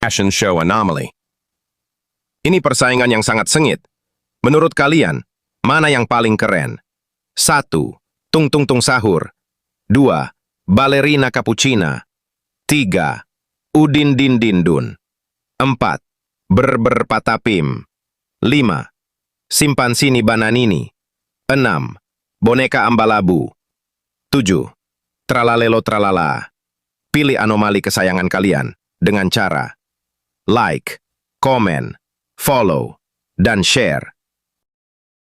Fashion Show Anomaly. Ini persaingan yang sangat sengit. Menurut kalian, mana yang paling keren? 1. Tung Tung Tung Sahur. 2. Ballerina Cappuccina. 3. Udin Din Din Dun. 4. Ber Patapim. 5. Simpansini Bananini. 6. Boneka Ambalabu. 7. Tralalelo Tralala. Pilih anomali kesayangan kalian dengan cara like, komen, follow, dan share.